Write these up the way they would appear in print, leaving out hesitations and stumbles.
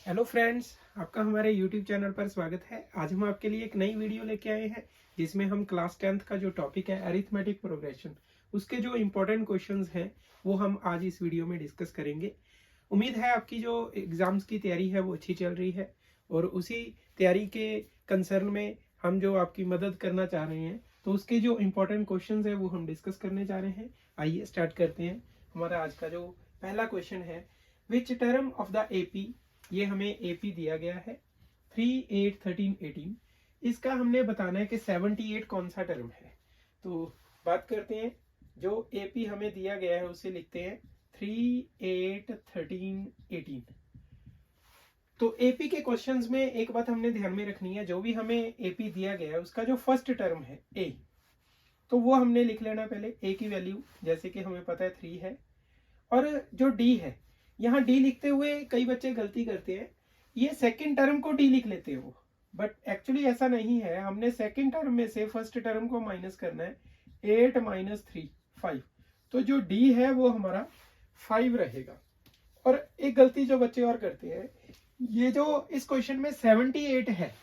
Hello friends, आपका हमारे YouTube channel पर स्वागत है। आज हम आपके लिए एक नई वीडियो लेके आए हैं जिसमें हम क्लास 10th का जो टॉपिक है अरिथमेटिक प्रोग्रेशन, उसके जो इम्पोर्टेंट क्वेश्चंस हैं वो हम आज इस वीडियो में डिस्कस करेंगे। उम्मीद है आपकी जो एग्ज़ाम्स की तैयारी है वो अच्छी चल रही है और उसी तैयारी के कंसर्न में हम जो आपकी मदद करना चाह रहे हैं, तो उसके जो इम्पोर्टेंट क्वेश्चंस है वो हम डिस्कस करने जा रहे हैं। आइए स्टार्ट करते हैं। हमारा आज का जो पहला क्वेश्चन है, which term of the AP, ये हमें एपी दिया गया है 3, 8, 13, 18। इसका हमने बताना है कि 78 कौन सा टर्म है। तो बात करते हैं, जो एपी हमें दिया गया है उसे लिखते हैं 3, 8, 13, 18। तो एपी के क्वेश्चंस में एक बात हमने ध्यान में रखनी है, जो भी हमें एपी दिया गया है उसका जो फर्स्ट टर्म है ए, तो वो हमने लिख लेना पहले। ए की वैल्यू जैसे कि हमें पता है 3 है। और जो डी है, यहाँ डी लिखते हुए कई बच्चे गलती करते हैं, ये सेकंड टर्म को डी लिख लेते हो, बट एक्चुअली ऐसा नहीं है। हमने सेकंड टर्म में से फर्स्ट टर्म को माइनस करना है। 8 - 3 5, तो जो डी है वो हमारा 5 रहेगा। और एक गलती जो बच्चे और करते हैं, ये जो इस क्वेश्चन में 78 है,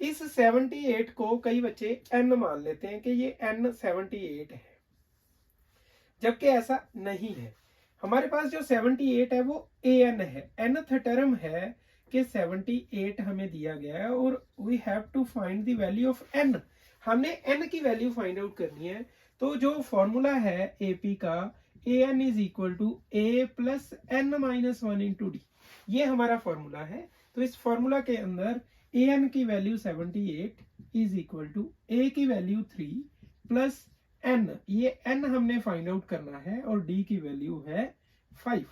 इस 78 को कई बच्चे n मान लेते हैं कि ये n 78 है, जबकि ऐसा नहीं है। हमारे पास जो 78 है वो an है, nth टर्म है कि 78 हमें दिया गया है और we have to find the value of n। हमने n की वैल्यू फाइंड आउट करनी है। तो जो फॉर्मूला है AP का, an is equal to a plus n minus 1 into d, ये हमारा फॉर्मूला है। तो इस फॉर्मूला के अंदर an की value 78 is equal to a की वैल्यू 3 प्लस n, ये n हमने फाइंड आउट करना है और d की वैल्यू है 5।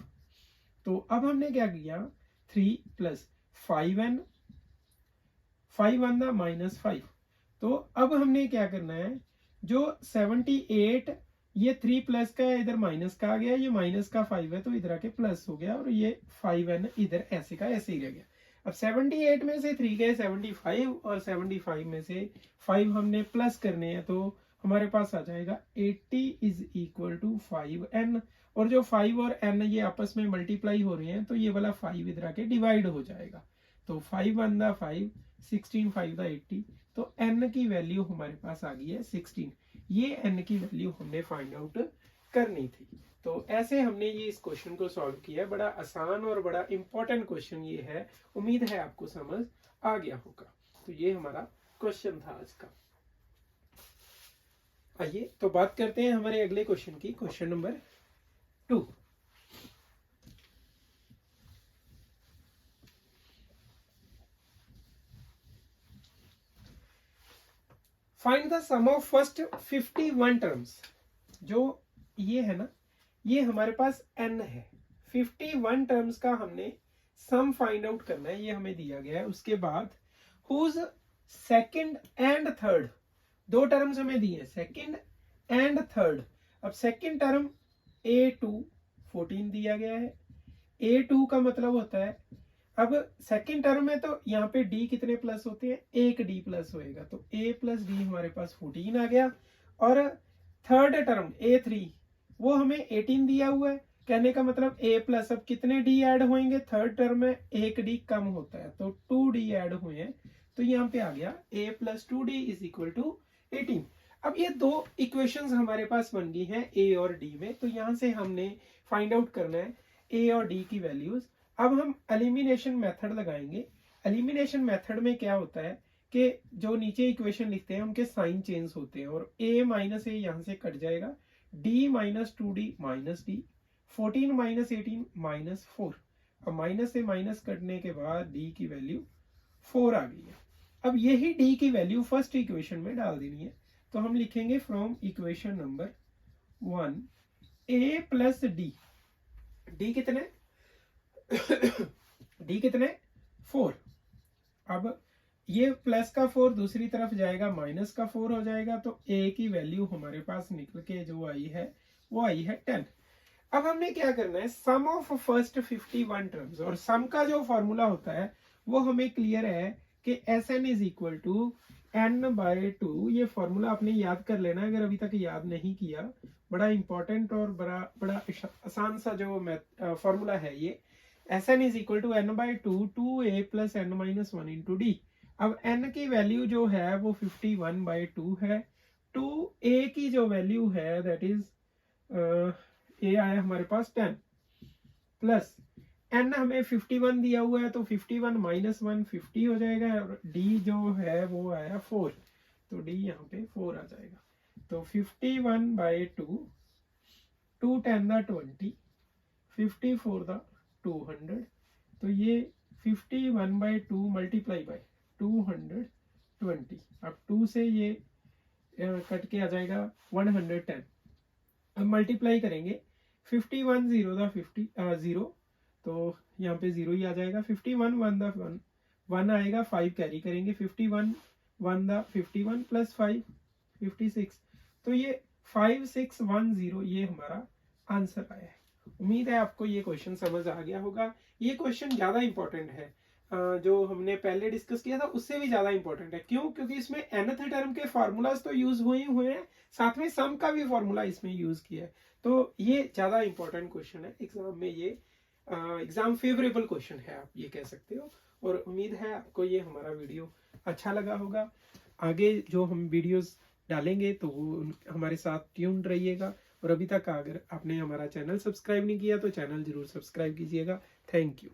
तो अब हमने क्या किया, 3 प्लस 5n, 5 1 माइनस 5। तो अब हमने क्या करना है, जो 78 ये 3 प्लस का है, इधर माइनस का आ गया, ये माइनस का 5 है तो इधर आके प्लस हो गया और ये 5n इधर ऐसे का ऐसे ही रह गया। अब 78 में से 3 गए 75 और 75 में से 5 हमने प्लस करने हैं, तो हमारे पास आ जाएगा 80 इज इक्वल टू 5n। और जो 5 और n ये आपस में मल्टीप्लाई हो रहे हैं, तो ये वाला 5 इधर आके डिवाइड हो जाएगा। तो 5 1 5, 16 5 80, तो n की वैल्यू हमारे पास आ गई है 16। ये n की वैल्यू हमने फाइंड आउट करनी थी। तो ऐसे हमने ये इस क्वेश्चन को सॉल्व किया। बड़ा आसान और बड़ा इंपॉर्टेंट क्वेश्चन ये है, उम्मीद है आपको समझ आ गया होगा। तो ये हमारा क्वेश्चन था आज का। आइए तो बात करते हैं हमारे अगले क्वेश्चन की, question number 2। Find the sum of first 51 terms. जो ये है ना, ये हमारे पास n है। 51 टर्म्स का हमने सम फाइंड आउट करना है, ये हमें दिया गया है। उसके बाद हुज सेकंड एंड थर्ड, दो टर्म्स हमें दिए, सेकंड एंड थर्ड। अब सेकंड टर्म a2 14 दिया गया है। a2 का मतलब होता है, अब सेकंड टर्म में तो यहाँ पे d कितने प्लस होते हैं, एक d प्लस होएगा, तो a प्लस डी हमारे पास 14 आ गया। और थर्ड टर्म a3 वो हमें 18 दिया हुआ है, कहने का मतलब a प्लस, अब कितने d ऐड होंगे, थर्ड टर्म में एक d कम होता है तो 2d ऐड हुए हैं, तो यहाँ पे आ गया a plus 2d is equal to 18। अब ये दो इक्वेशंस हमारे पास बन गई हैं a और d में, तो यहाँ से हमने फाइंड आउट करना है a और d की वैल्यूज। अब हम एलिमिनेशन मेथड लगाएंगे। एलिमिनेशन मेथड में क्या होता है कि जो नीचे इक्वेशन लिखते हैं उनके साइन चेंज होते हैं, और a माइनस ए यहाँ से कट जाएगा, d minus 2d minus D, 14 minus 18 minus 4। अब माइनस से माइनस कटने के बाद d की वैल्यू 4 आ गई है। अब यही d की वैल्यू फर्स्ट इक्वेशन में डाल देनी है, तो हम लिखेंगे from equation number 1 a plus D, D कितने d कितने 4। अब ये प्लस का 4 दूसरी तरफ जाएगा, माइनस का 4 हो जाएगा, तो a की वैल्यू हमारे पास निकल के जो आई है वो आई है 10। अब हमने क्या करना है, सम ऑफ फर्स्ट 51 टर्म्स, और सम का जो फॉर्मूला होता है वो हमें क्लियर है कि Sn is equal to n/2। ये फॉर्मूला आपने याद कर लेना अगर अभी तक याद नहीं किया। बड़ा इंपॉर्टेंट और बड़ा आसान सा जो फॉर्मूला है ये। Sn is equal to n by two 2a plus n minus one into d. अब n की वैल्यू जो है वो 51 बाई टू है। 2a की जो वैल्यू है दैट इज a आया हमारे पास 10 प्लस n हमें 51 दिया हुआ है तो 51 माइनस 1 50 हो जाएगा और d जो है वो आया 4, तो d यहाँ पे 4 आ जाएगा। तो 51 बाई टू 2 10 द 20 54 द 200, तो ये 51 बाई टू मल्टीप्लाई बाई 220। अब 2 से ये कट के आ जाएगा 110। अब मल्टीप्लाई करेंगे 51 0 द 50 0, तो यहाँ पे 0 ही आ जाएगा। 51 1 द 1 आएगा, 5 कैरी करेंगे। 51 1 द 51 प्लस 5 56, तो ये 5610 ये हमारा आंसर आया है। उम्मीद है आपको ये क्वेश्चन समझ आ गया होगा। ये क्वेश्चन ज़्यादा इंपॉर्टेंट है, जो हमने पहले डिस्कस किया था उससे भी ज़्यादा इंपॉर्टेंट है। क्यों? क्योंकि इसमें nth टर्म के फार्मूलाज तो यूज हुए हैं, साथ में सम का भी फार्मूला इसमें यूज किया है, तो ये ज़्यादा इंपॉर्टेंट क्वेश्चन है एग्जाम में। ये एग्जाम फेवरेबल क्वेश्चन है, आप ये कह सकते हो। और उम्मीद है आपको ये हमारा वीडियो अच्छा लगा होगा। आगे जो हम वीडियोस डालेंगे तो वो हमारे साथ ट्यून रहिएगा। और अभी तक अगर आपने हमारा चैनल सब्सक्राइब नहीं किया तो चैनल जरूर सब्सक्राइब कीजिएगा। Thank you.